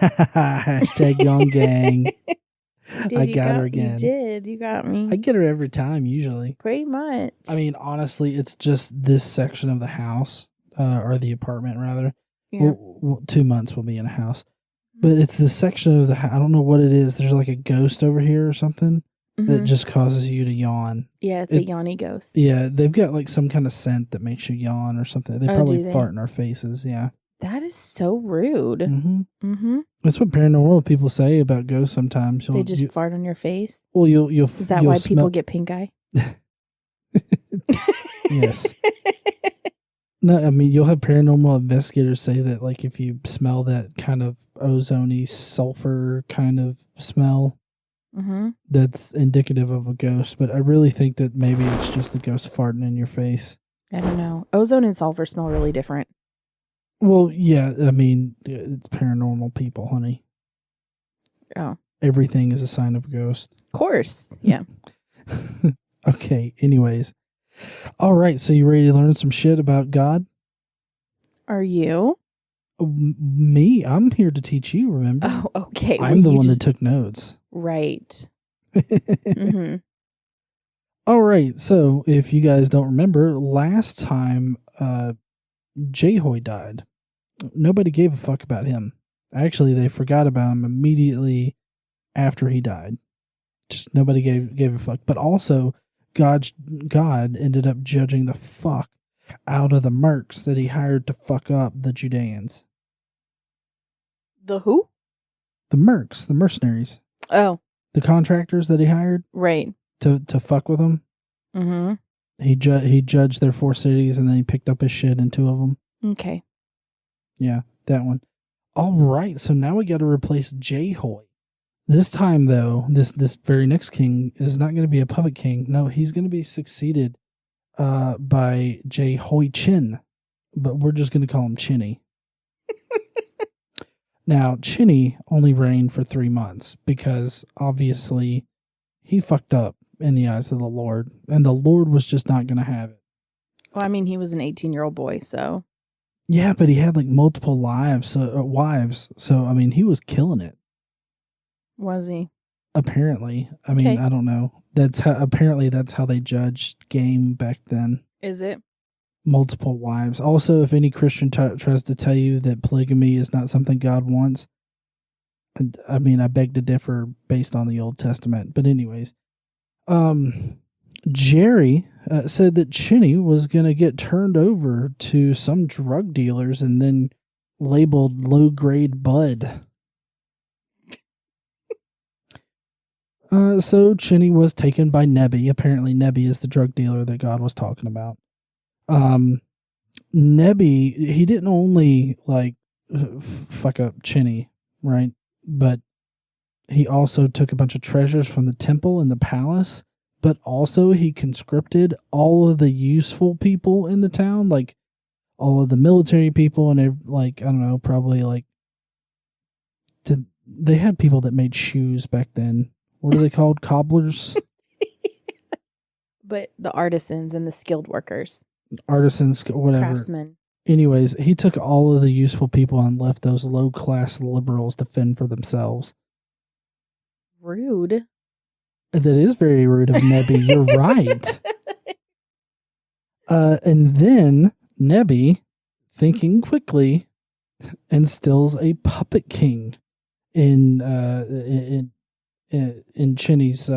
Hashtag Young Gang. I got her again. You did. You got me. I get her every time, usually. Pretty much. I mean, honestly, it's just this section of the house, or the apartment, rather. Yeah. 2 months we'll be in a house. But it's this section of the house. I don't know what it is. There's like a ghost over here or something that just causes you to yawn. Yeah, it's a yawny ghost. Yeah, they've got like some kind of scent that makes you yawn or something. They probably fart in our faces, yeah. That is so rude. That's what paranormal people say about ghosts sometimes. They just fart on your face? Well, you'll Is that why people get pink eye? Yes. No, I mean, you'll have paranormal investigators say that, like, if you smell that kind of ozone-y sulfur kind of smell, that's indicative of a ghost. But I really think that maybe it's just the ghost farting in your face. I don't know. Ozone and sulfur smell really different. Well, yeah, I mean, it's paranormal people, honey. Oh. Everything is a sign of a ghost. Of course, yeah. Okay, anyways. All right, so you ready to learn some shit about God? Are you? Me? I'm here to teach you, remember? Oh, okay. I'm the one that took notes. Right. All right, so if you guys don't remember, last time Jehoiachin died, nobody gave a fuck about him. Actually, they forgot about him immediately after he died. Just nobody gave a fuck. But also, God ended up judging the fuck out of the mercs that he hired to fuck up the Judeans. The who? The mercs, the mercenaries. Oh. The contractors that he hired. Right. To fuck with them. Mm-hmm. He judged their 4 cities and then he picked up his shit in 2 of them. Okay. Yeah, that one. All right, so now we got to replace Jehoiachin. This time, though, this very next king is not going to be a puppet king. No, he's going to be succeeded by Jehoiachin, but we're just going to call him Chinny. Now, Chinny only reigned for 3 months because, obviously, he fucked up in the eyes of the Lord, and the Lord was just not going to have it. Well, I mean, he was an 18-year-old boy, so... Yeah, but he had, like, multiple wives, so, I mean, he was killing it. Was he? Apparently. I mean, I don't know. Apparently that's how they judged game back then. Is it? Multiple wives. Also, if any Christian tries to tell you that polygamy is not something God wants, I mean, I beg to differ based on the Old Testament. But anyways, Jerry said that Chinny was going to get turned over to some drug dealers and then labeled low-grade bud. So Chinny was taken by Nebby. Apparently Nebby is the drug dealer that God was talking about. Nebby, he didn't only like fuck up Chinny, right? But he also took a bunch of treasures from the temple and the palace, but also he conscripted all of the useful people in the town, like all of the military people and like, I don't know, probably like they had people that made shoes back then. What are they called? Cobblers? But the artisans and the skilled workers. Artisans, whatever. Craftsmen. Anyways, he took all of the useful people and left those low-class liberals to fend for themselves. Rude. That is very rude of Nebby. You're right. And then Nebby, thinking quickly, instills a puppet king in Chinny's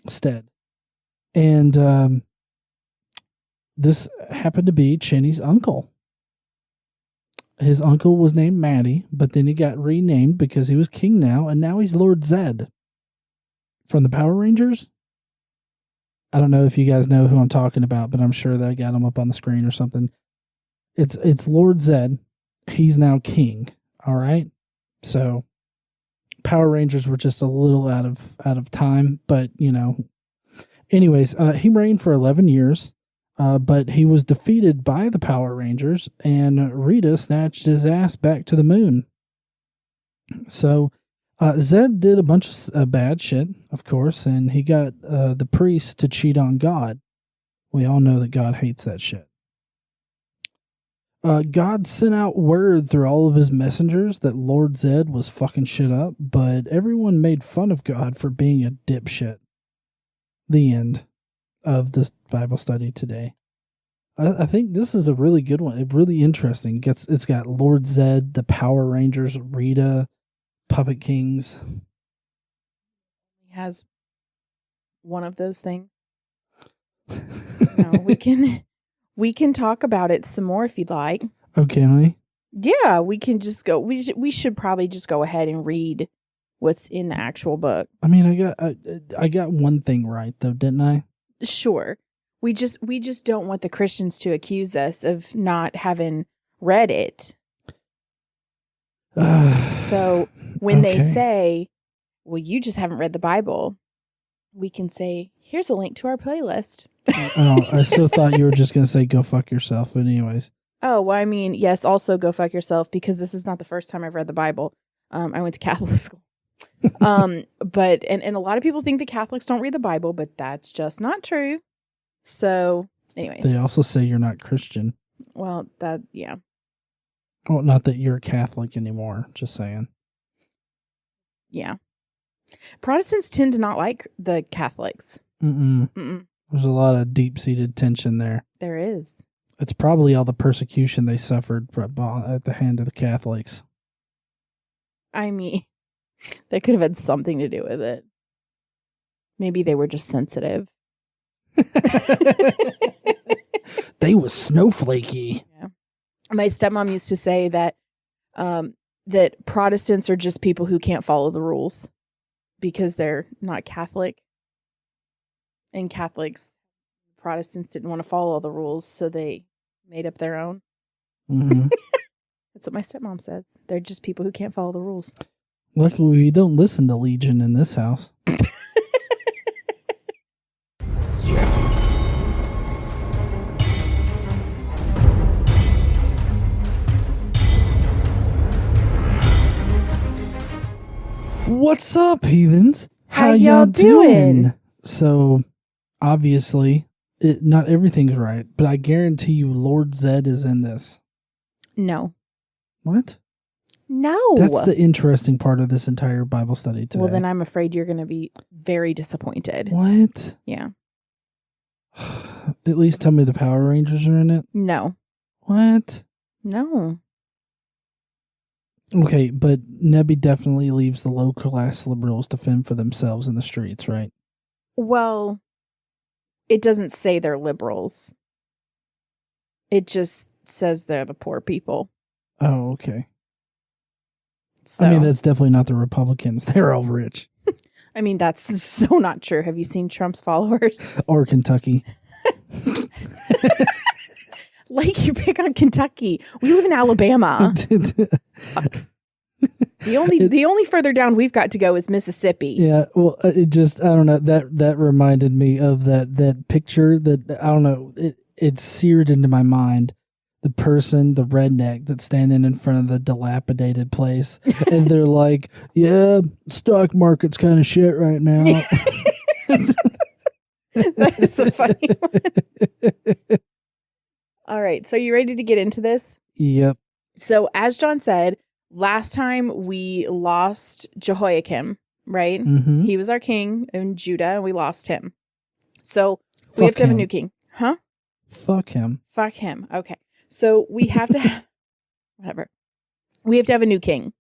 stead. And this happened to be Chinny's uncle. His uncle was named Matty, but then he got renamed because he was king now, and now he's Lord Zedd from the Power Rangers. I don't know if you guys know who I'm talking about, but I'm sure that I got him up on the screen or something. It's Lord Zedd. He's now king. All right. So Power Rangers were just a little out of time, but you know. Anyways, he reigned for 11 years, but he was defeated by the Power Rangers, and Rita snatched his ass back to the moon. So Zedd did a bunch of bad shit, of course, and he got the priests to cheat on God. We all know that God hates that shit. God sent out word through all of his messengers that Lord Zedd was fucking shit up, but everyone made fun of God for being a dipshit. The end of this Bible study today. I think this is a really good one. It's really interesting. It's got Lord Zedd, the Power Rangers, Rita, Puppet Kings. He has one of those things. No, we can talk about it some more if you'd like. Oh, can we? Yeah, we can just go. We should probably just go ahead and read what's in the actual book. I mean, I got one thing right though, didn't I? Sure. We just don't want the Christians to accuse us of not having read it. So when they say, well, you just haven't read the Bible, we can say, here's a link to our playlist. Oh, I still thought you were just going to say, go fuck yourself. But anyways. Oh, well, I mean, yes, also go fuck yourself, because this is not the first time I've read the Bible. I went to Catholic school. But a lot of people think that Catholics don't read the Bible, but that's just not true. So anyways. They also say you're not Christian. Well, yeah. Well, not that you're Catholic anymore. Just saying. Yeah. Protestants tend to not like the Catholics. Mm-mm. There's a lot of deep-seated tension there. There is. It's probably all the persecution they suffered at the hand of the Catholics. I mean, that could have had something to do with it. Maybe they were just sensitive. They was snowflakey. Yeah. My stepmom used to say that that Protestants are just people who can't follow the rules because they're not Catholic. And Protestants didn't want to follow all the rules, so they made up their own. Mm-hmm. That's what my stepmom says. They're just people who can't follow the rules. Luckily, we don't listen to Legion in this house. It's true. What's up, heathens? How y'all doing? So, obviously, not everything's right, but I guarantee you Lord Zedd is in this. No. What? No. That's the interesting part of this entire Bible study today. Well, then I'm afraid you're going to be very disappointed. What? Yeah. At least tell me the Power Rangers are in it. No. What? No. Okay, but Nebby definitely leaves the low-class liberals to fend for themselves in the streets, right? Well, it doesn't say they're liberals. It just says they're the poor people. Oh, okay. So, I mean, that's definitely not the Republicans. They're all rich. I mean, that's so not true. Have you seen Trump's followers? Or Kentucky. Like you pick on Kentucky. We live in Alabama. The only further down we've got to go is Mississippi. Yeah, well, it just, I don't know, that reminded me of that picture that, I don't know, it's seared into my mind. The person, the redneck that's standing in front of the dilapidated place. And they're like, yeah, stock market's kind of shit right now. That is a funny one. All right, so are you ready to get into this? Yep. So as John said, last time we lost Jehoiachin, right? Mm-hmm. He was our king in Judah, and we lost him. So we have to have a new king. Huh? Fuck him. Fuck him. Okay. So we have to have, whatever. We have to have a new king.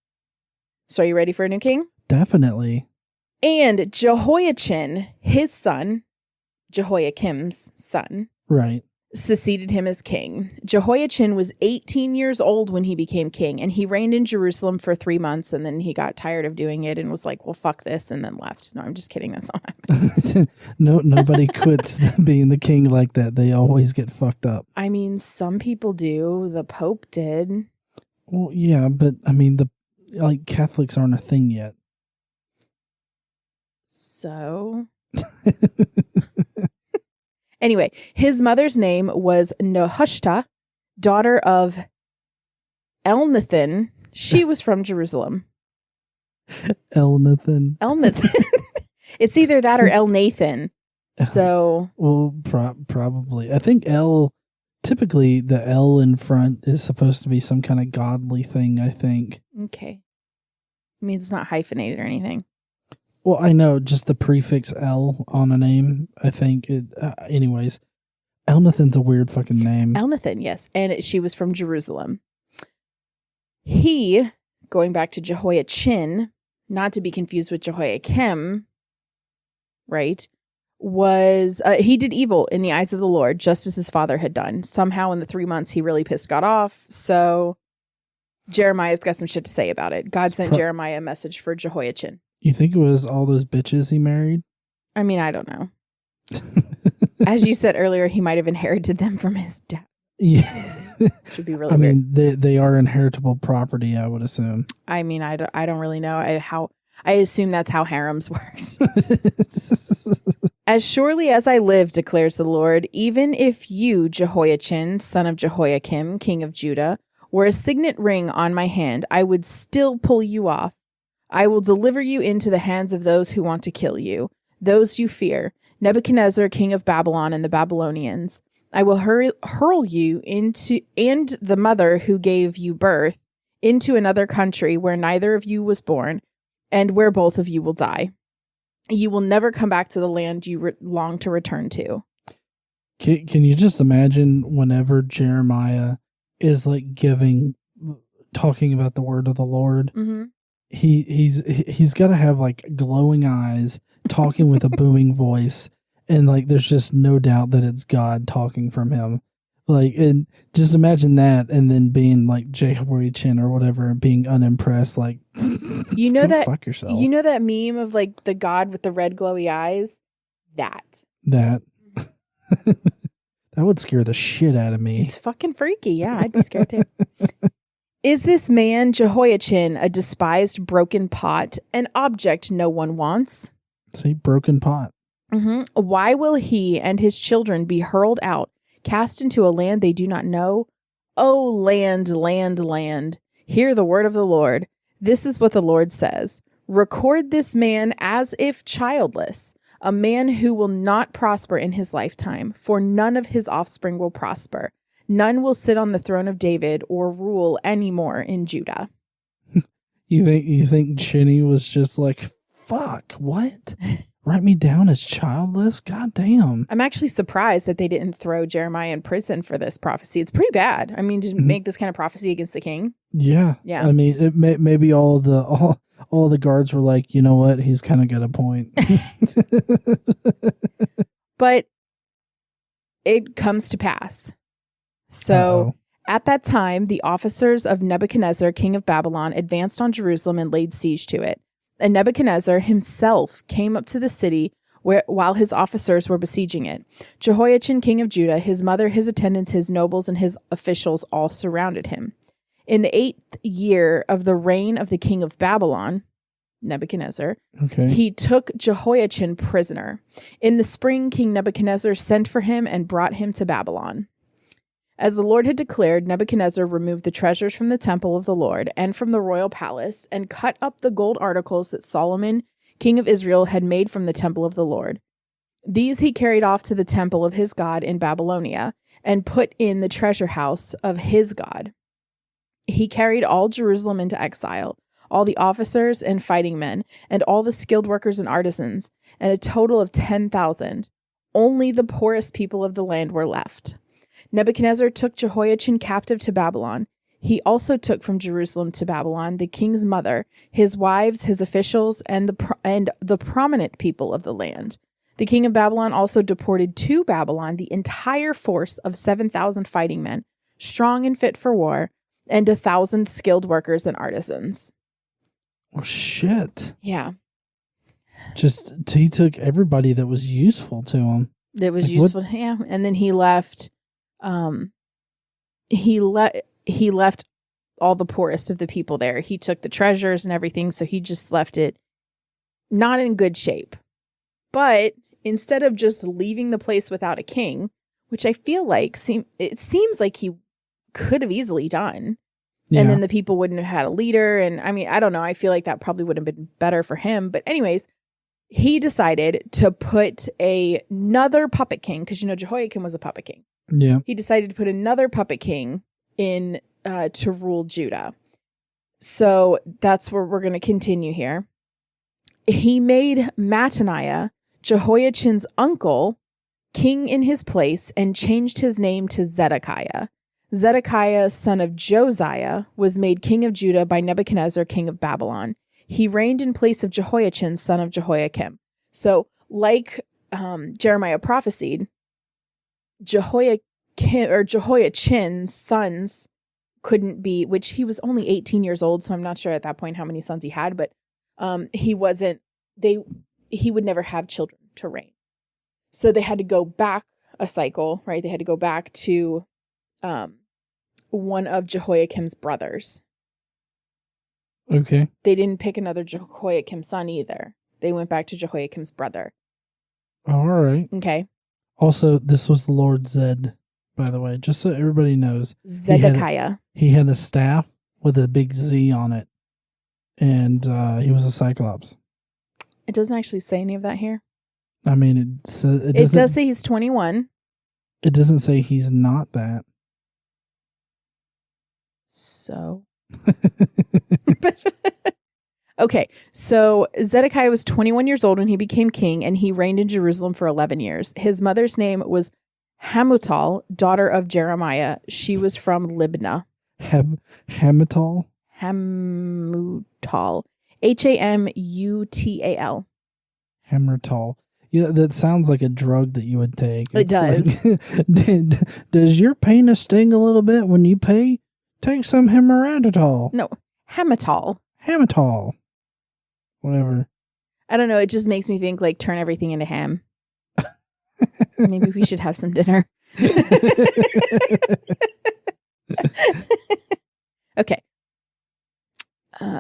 So are you ready for a new king? Definitely. And Jehoiachin, his son, Jehoiakim's son, right, succeeded him as king. Jehoiachin was 18 years old when he became king, and he reigned in Jerusalem for 3 months, and then he got tired of doing it and was like, well, fuck this, and then left. No, I'm just kidding. That's not happening. Nobody quits being the king like that. They always get fucked up. I mean, some people do. The Pope did. Well, yeah, but I mean, Catholics aren't a thing yet. So... Anyway, his mother's name was Nehushta, daughter of Elnathan. She was from Jerusalem. Elnathan. It's either that or Elnathan. So, well, probably. I think El typically the L in front is supposed to be some kind of godly thing, I think. Okay. I mean, it's not hyphenated or anything. Well, I know, just the prefix L on a name, I think. Anyways, Elnathan's a weird fucking name. Elnathan, yes. And she was from Jerusalem. He, going back to Jehoiachin, not to be confused with Jehoiakim, right, was, he did evil in the eyes of the Lord, just as his father had done. Somehow in the 3 months, he really pissed God off. So Jeremiah's got some shit to say about it. God sent Jeremiah a message for Jehoiachin. You think it was all those bitches he married? I mean, I don't know. As you said earlier, he might have inherited them from his dad. Yeah. Should be really weird. mean, they are inheritable property, I would assume. I mean, I don't really know I assume that's how harems worked. As surely as I live, declares the Lord, even if you, Jehoiachin, son of Jehoiakim, king of Judah, were a signet ring on my hand, I would still pull you off. I will deliver you into the hands of those who want to kill you, those you fear, Nebuchadnezzar, king of Babylon, and the Babylonians. I will hurl you into, and the mother who gave you birth, into another country where neither of you was born, and where both of you will die. You will never come back to the land you long to return to. Can you just imagine whenever Jeremiah is like talking about the word of the Lord? Mm-hmm. He's got to have like glowing eyes, talking with a booming voice, and like there's just no doubt that it's God talking from him. Like, and just imagine that, and then being like Jehoiachin or whatever, and being unimpressed. Like, you know that fuck yourself. You know that meme of like the God with the red glowy eyes. That would scare the shit out of me. It's fucking freaky. Yeah, I'd be scared too. Is this man, Jehoiachin, a despised broken pot, an object no one wants? See, broken pot. Mm-hmm. Why will he and his children be hurled out, cast into a land they do not know? Oh, land, land, land. Hear the word of the Lord. This is what the Lord says. Record this man as if childless, a man who will not prosper in his lifetime, for none of his offspring will prosper. None will sit on the throne of David or rule anymore in Judah. You think Chinny was just like, fuck, what? Write me down as childless? God damn. I'm actually surprised that they didn't throw Jeremiah in prison for this prophecy. It's pretty bad. I mean, to make this kind of prophecy against the king. Yeah. I mean, maybe all the guards were like, you know what? He's kind of got a point. But it comes to pass. So at that time, the officers of Nebuchadnezzar, king of Babylon, advanced on Jerusalem and laid siege to it. And Nebuchadnezzar himself came up to the city while his officers were besieging it. Jehoiachin, king of Judah, his mother, his attendants, his nobles, and his officials all surrounded him. In the 8th year of the reign of the king of Babylon, Nebuchadnezzar, he took Jehoiachin prisoner. In the spring, King Nebuchadnezzar sent for him and brought him to Babylon. As the Lord had declared, Nebuchadnezzar removed the treasures from the temple of the Lord and from the royal palace and cut up the gold articles that Solomon, king of Israel, had made from the temple of the Lord. These he carried off to the temple of his God in Babylonia and put in the treasure house of his God. He carried all Jerusalem into exile, all the officers and fighting men, and all the skilled workers and artisans, and a total of 10,000. Only the poorest people of the land were left. Nebuchadnezzar took Jehoiachin captive to Babylon. He also took from Jerusalem to Babylon the king's mother, his wives, his officials, and the prominent people of the land. The king of Babylon also deported to Babylon the entire force of 7,000 fighting men, strong and fit for war, and 1,000 skilled workers and artisans. Oh, shit. Yeah. Just, he took everybody that was useful to him. That was useful to him. And then he left... he left all the poorest of the people there. He took the treasures and everything, so he just left it not in good shape. But instead of just leaving the place without a king, which I feel like it seems like he could have easily done, and then the people wouldn't have had a leader. And I mean, I don't know. I feel like that probably would have been better for him. But anyways, he decided to put another puppet king, because Jehoiakim was a puppet king. Yeah. He decided to put another puppet king in to rule Judah. So that's where we're going to continue here. He made Mattaniah, Jehoiachin's uncle, king in his place and changed his name to Zedekiah. Zedekiah, son of Josiah, was made king of Judah by Nebuchadnezzar, king of Babylon. He reigned in place of Jehoiachin, son of Jehoiakim. So, like Jeremiah prophesied, Jehoiachin's sons couldn't be, which he was only 18 years old, so I'm not sure at that point how many sons he had, but he would never have children to reign. So they had to go back a cycle, right? They had to go back to one of Jehoiakim's brothers. Okay. They didn't pick another Jehoiakim son either. They went back to Jehoiakim's brother. All right. Okay. Also, this was Lord Zedd, by the way, just so everybody knows. Zedekiah. He had a staff with a big Z on it, and he was a Cyclops. It doesn't actually say any of that here. I mean, it does say he's 21. It doesn't say he's not that. So. Okay, so Zedekiah was 21 years old when he became king, and he reigned in Jerusalem for 11 years. His mother's name was Hamutal, daughter of Jeremiah. She was from Libnah. Hamutal? Hamutal. Hamutal. Hamutal. You know, that sounds like a drug that you would take. It does. Like, does your pain sting a little bit when you pee? Take some Hamutal. No, Hamutal. Hamutal. Whatever. I don't know. It just makes me think like turn everything into ham. Maybe we should have some dinner. Okay.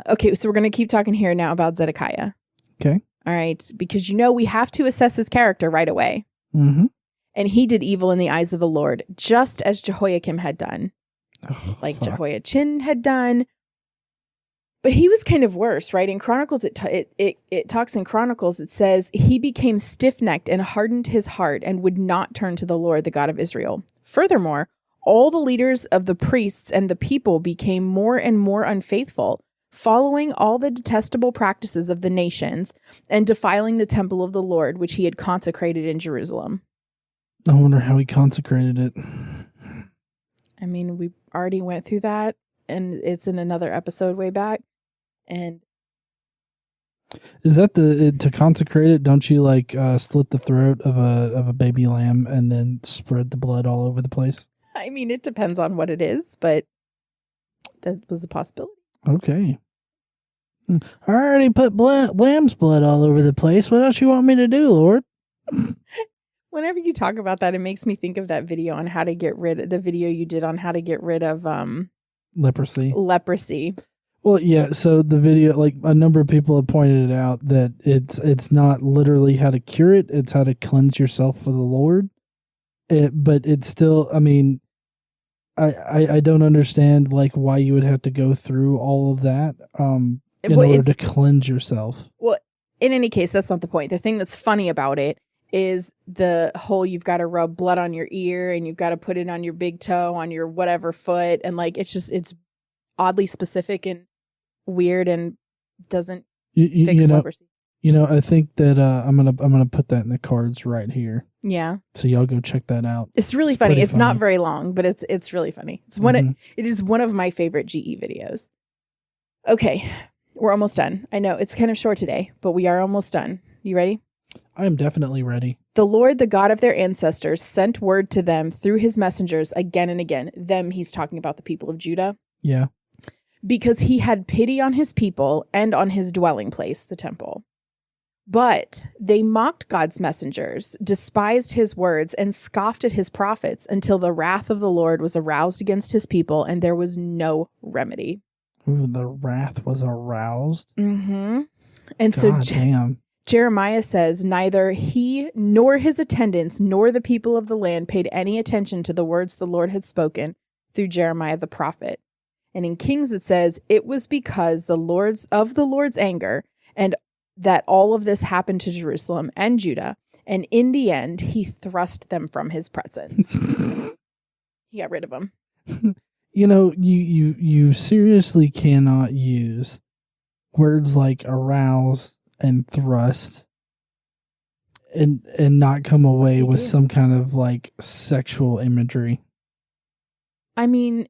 Okay, so we're going to keep talking here now about Zedekiah. Okay. All right, because we have to assess his character right away. Mm-hmm. And he did evil in the eyes of the Lord, just as Jehoiakim had done. Like Jehoiachin had done. But he was kind of worse, right? In Chronicles, it talks in Chronicles, it says, he became stiff-necked and hardened his heart and would not turn to the Lord, the God of Israel. Furthermore, all the leaders of the priests and the people became more and more unfaithful, following all the detestable practices of the nations and defiling the temple of the Lord, which he had consecrated in Jerusalem. I wonder how he consecrated it. I mean, we already went through that, and it's in another episode way back. And is that to consecrate it? Don't you slit the throat of a baby lamb and then spread the blood all over the place? I mean, it depends on what it is, but that was a possibility. Okay. I already put lamb's blood all over the place. What else you want me to do, Lord? Whenever you talk about that, it makes me think of that video on how to get rid of the video you did on how to get rid of leprosy. Well, yeah. So the video, a number of people have pointed it out that it's not literally how to cure it; it's how to cleanse yourself for the Lord. But it's still. I mean, I don't understand why you would have to go through all of that in order to cleanse yourself. Well, in any case, that's not the point. The thing that's funny about it is the whole you've got to rub blood on your ear and you've got to put it on your big toe, on your whatever foot, and it's oddly specific and weird and doesn't fix leprosy. I think that I'm gonna put that in the cards right here. Yeah. So y'all go check that out. It's really funny. It's not very long, but it's really funny. It is one of my favorite GE videos. Okay, we're almost done. I know it's kind of short today, but we are almost done. You ready? I am definitely ready. The Lord, the God of their ancestors, sent word to them through his messengers again and again. Them, he's talking about the people of Judah. Yeah. Because he had pity on his people and on his dwelling place, the temple. But they mocked God's messengers, despised his words, and scoffed at his prophets until the wrath of the Lord was aroused against his people, and there was no remedy. Ooh, the wrath was aroused? Mm-hmm. And so Jeremiah says neither he nor his attendants nor the people of the land paid any attention to the words the Lord had spoken through Jeremiah the prophet. And in Kings it says it was because the Lord's anger and that all of this happened to Jerusalem and Judah, And in the end, he thrust them from his presence. He got rid of them. You know, you seriously cannot use words like aroused and thrust and not come away with some kind of like sexual imagery. I mean,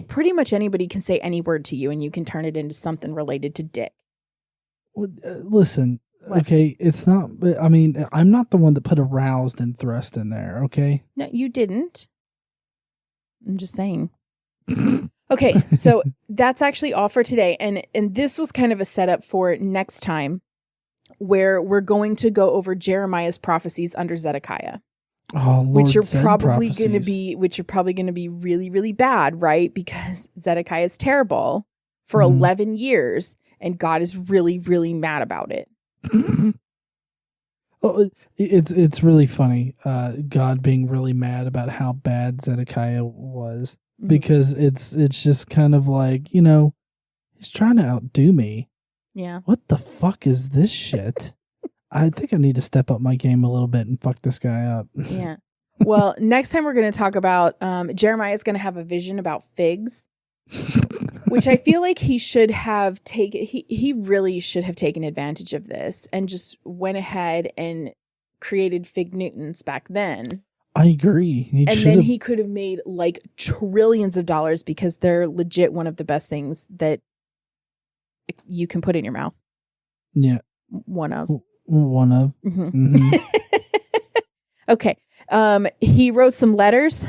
pretty much anybody can say any word to you and you can turn it into something related to dick. Listen, what? Okay, it's not, I mean, I'm not the one that put aroused and thrust in there, okay? No, you didn't. I'm just saying. Okay, so that's actually all for today. And this was kind of a setup for next time where we're going to go over Jeremiah's prophecies under Zedekiah. Oh, Lord which are Zedd probably prophecies. going to be really, really bad, right? Because Zedekiah is terrible for Mm-hmm. 11 years and God is really, really mad about it. Oh, it's really funny. God being really mad about how bad Zedekiah was, because it's just kind of like, you know, he's trying to outdo me. Yeah. What the fuck is this shit? I think I need to step up my game a little bit and fuck this guy up. Yeah. Well, next time we're going to talk about Jeremiah is going to have a vision about figs, which I feel like he should have taken. He really should have taken advantage of this and just went ahead and created fig Newtons back then. I agree. He could have made like trillions of dollars because they're legit one of the best things that you can put in your mouth. Yeah. One of. Mm-hmm. Mm-hmm. Okay. He wrote some letters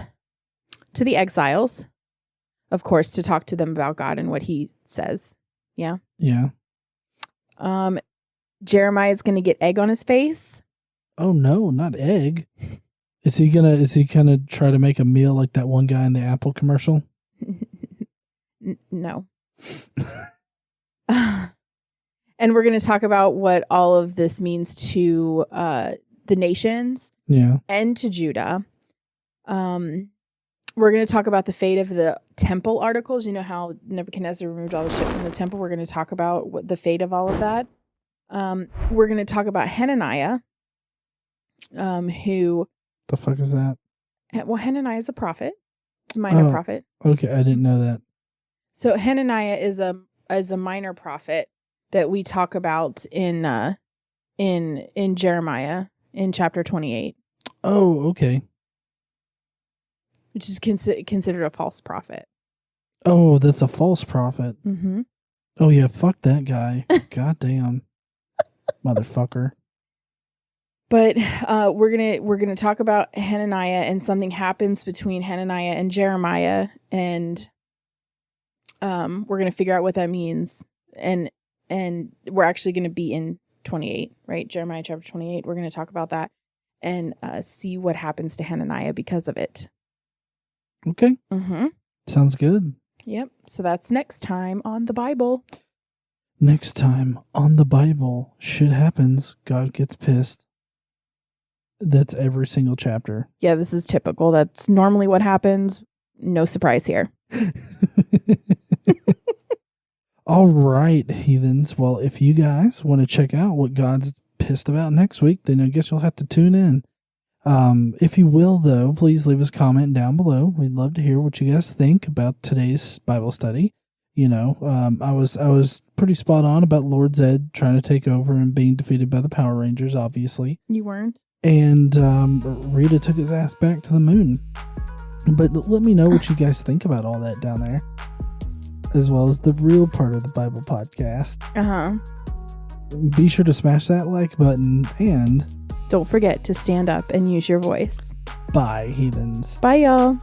to the exiles, of course, to talk to them about God and what he says. Yeah. Yeah. Jeremiah is going to get egg on his face. Oh no, not egg. Is he gonna try to make a meal like that one guy in the Apple commercial? No. And we're going to talk about what all of this means to the nations, and to Judah. We're going to talk about the fate of the temple articles. You know how Nebuchadnezzar removed all the shit from the temple. We're going to talk about what the fate of all of that. We're going to talk about Hananiah, who... The fuck is that? Well, Hananiah is a prophet. It's a minor prophet. Okay, I didn't know that. So Hananiah is a minor prophet that we talk about in Jeremiah in chapter 28. Oh, okay. Which is considered a false prophet. Oh, that's a false prophet. Mm-hmm. Oh yeah, fuck that guy. Goddamn, motherfucker. But we're gonna talk about Hananiah, and something happens between Hananiah and Jeremiah, and we're gonna figure out what that means, and we're actually gonna be in 28, right? Jeremiah chapter 28. We're gonna talk about that and see what happens to Hananiah because of it. Okay. Mm-hmm. Sounds good. Yep. So that's next time on the Bible. Next time on the Bible, shit happens. God gets pissed. That's every single chapter. Yeah, this is typical. That's normally what happens. No surprise here. All right, heathens. Well, if you guys want to check out what God's pissed about next week, then I guess you'll have to tune in. If you will, though, please leave us a comment down below. We'd love to hear what you guys think about today's Bible study. You know, I was pretty spot on about Lord Zedd trying to take over and being defeated by the Power Rangers, obviously. You weren't? And Rita took his ass back to the moon. But let me know what you guys think about all that down there, as well as the real part of the Bible podcast. Be sure to smash that like button, and don't forget to stand up and use your voice. Bye, heathens. Bye, y'all.